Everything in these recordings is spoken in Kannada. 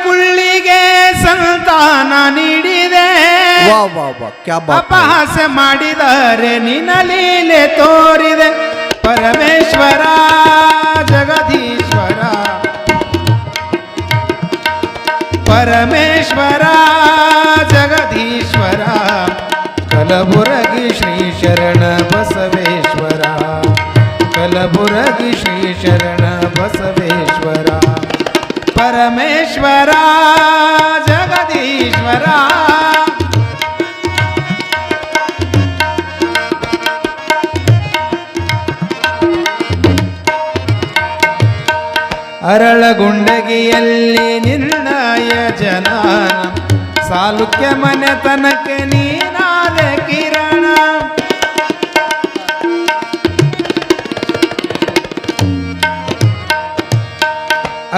ಕುಳ್ಳಿಗೆ ಸಂತಾನ ನೀಡಿದೆ. ವಾ ವಾ ವಾ ಕ್ಯಾ ಬಾತ್. ಅಪಹಾಸ್ಯ ಮಾಡಿದರೆ ನಿನ್ನ ಲೀಲೆ ತೋರಿದೆ. ಪರಮೇಶ್ವರ ಜಗದೀಶ್ವರ, ಪರಮೇಶ್ವರ ಜಗದೀಶ್ವರ, ಕಲಬುರಗಿ ಶ್ರೀ ಶರಣ ಬಸವೇಶ್ವರ, ಕಲಬುರಗಿ ಶ್ರೀ ಶರಣ ಬಸವೇಶ್ವರ, ಪರಮೇಶ್ವರ ಜಗದೀಶ್ವರ. ಅರಳಗುಂಡಗಿಯಲ್ಲಿ ನಿರ್ಣಯ ಜನಾನ, ಸಾಲುಕ್ಯ ಮನೆತನಕ್ಕೆ ನೀನಾದ ಕಿರಣ.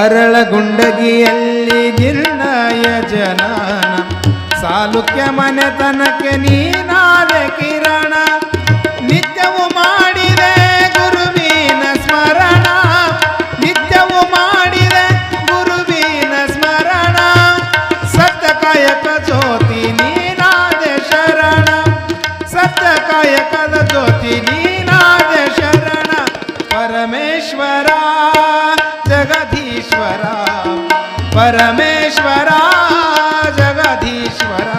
ಅರಳಗುಂಡಗಿಯಲ್ಲಿ ನಿರ್ಣಯ ಜನಾನ, ಸಾಲುಕ್ಯ ಮನೆತನಕ್ಕೆ ನೀನಾದ ಕಿರಣ. ನಿತ್ಯವು ಮಾಡಿದೆ ಗುರುವಿನ ಸ್ಮರಣ, ನಿತ್ಯವು ಮಾಡಿದೆ ಗುರುವಿನ ಸ್ಮರಣ. ಸತ್ಯಕಾಯಕ ಜ್ಯೋತಿ ನೀನಾದ ಶರಣ, ಸತ್ಯಕಾಯಕದ ಜ್ಯೋತಿ ನೀನಾದ ಶರಣ. ಪರಮೇಶ್ವರ ಜಗದೀಶ್ವರ, ಪರಮೇಶ್ವರ ಜಗದೀಶ್ವರ,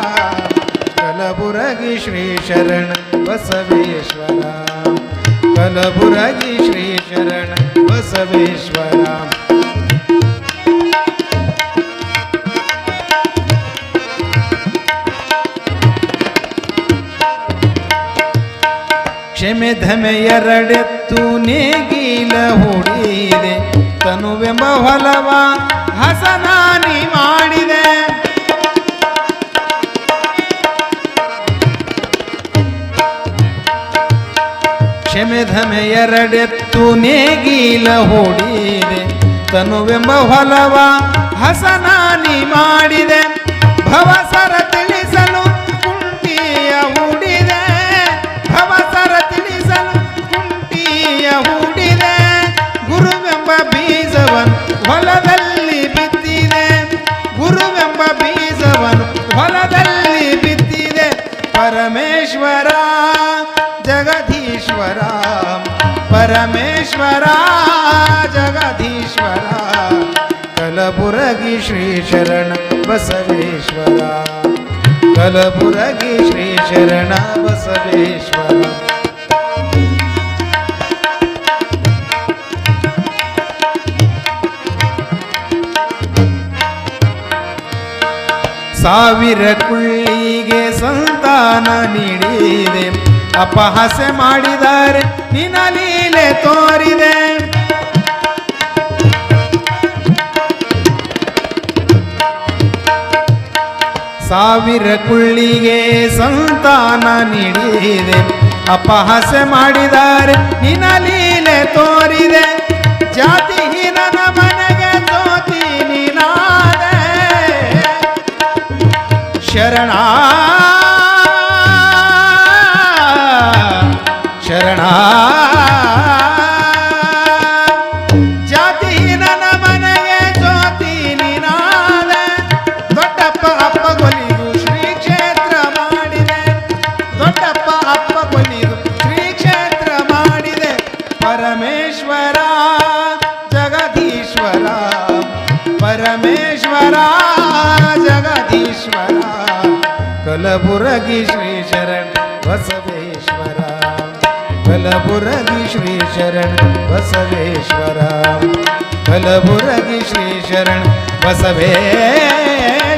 ಕಲಬುರಗಿ ಶ್ರೀ ಶರಣ ಬಸವೇಶ್ವರ, ಕಲಬುರಗಿ ಶ್ರೀ ಶರಣ ಬಸವೇಶ್ವರ. ಕ್ಷಮೆ ಧಮೆ ಎರಡೆತ್ತು ನೇಗಿಲ ಹೂಡಿದೆ, ತನುವೆಂಬ ಹೊಲವ ಹಸನಾನಿ ಮಾಡಿದೆ. ಕ್ಷಮೆ ಧಮೆ ಎರಡೆತ್ತು ನೇಗಿಲ ಹೂಡಿದೆ, ತನುವೆಂಬ ಹೊಲವ ಹಸನಾನಿ ಮಾಡಿದೆ. ಭವಸರ ತಿಳಿಸಲು ಕುಂಟಿಯ ಹೂಡಿದೆ, ಭವಸರ ತಿಳಿಸಲು ಕುಂಟಿಯ ಹೂಡಿದೆ. ಗುರುವೆಂಬ ಬೀಜವನ್ನು ಹೊಲದಲ್ಲಿ ಬಿತ್ತಿದೆ, ಗುರುವೆಂಬ ಬೀಜವನ್ನು ಹೊಲದಲ್ಲಿ ಬಿತ್ತಿದೆ. ಪರಮೇಶ್ವರ ಜಗದೀಶ್ವರ, ಪರಮೇಶ್ವರ ಜಗದೀಶ್ವರ, ಕಲಬುರಗಿ ಶ್ರೀ ಶರಣ ಬಸವೇಶ್ವರ, ಕಲಬುರಗಿ ಶ್ರೀ ಶರಣ ಬಸವೇಶ್ವರ. ಸಾವಿರ ಕುಳ್ಳಿಗೆ ಸಂತಾನ ನೀಡಿದೆ, ಅಪಹಾಸ್ಯ ಮಾಡಿದರೆ ನಿನ್ನ ಲೀಲೆ ತೋರಿದೆ. ಸಾವಿರ ಕುಳ್ಳಿಗೆ ಸಂತಾನ ನೀಡಿದೆ, ಅಪಹಾಸ್ಯ ಮಾಡಿದರೆ ನಿನ್ನ ಲೀಲೆ ತೋರಿದೆ. ಜಾತಿಹೀನನ ಮನೆಗೆ ಜ್ಯೋತಿ ನೀನಾದೆ, ಶರಣ ಶರಣ. ಜಾತಿಹೀನನ ಮನೆಗೆ ಜ್ಯೋತಿ ನೀನಾದೆ. ದೊಡ್ಡಪ್ಪ ಅಪ್ಪ ಕೊಲಿದು ಶ್ರೀ ಕ್ಷೇತ್ರ ಮಾಡಿದೆ, ದೊಡ್ಡಪ್ಪ ಅಪ್ಪ ಕೊಲಿದು ಶ್ರೀ ಕ್ಷೇತ್ರ ಮಾಡಿದೆ. ಪರಮೇಶ್ವರ ಜಗದೀಶ್ವರ, ಪರಮೇಶ್ವರ ಜಗದೀಶ್ವರ, ಕಲಬುರಗಿ ಶ್ರೀ ಶರಣ ಬಸವೇಶ್ವರ, ಕಲಬುರಗಿ ಶ್ರೀ ಶರಣ ಬಸವೇಶ್ವರ, ಕಲಬುರಗಿ ಶ್ರೀ ಶರಣ ಬಸವೇಶ್ವರ.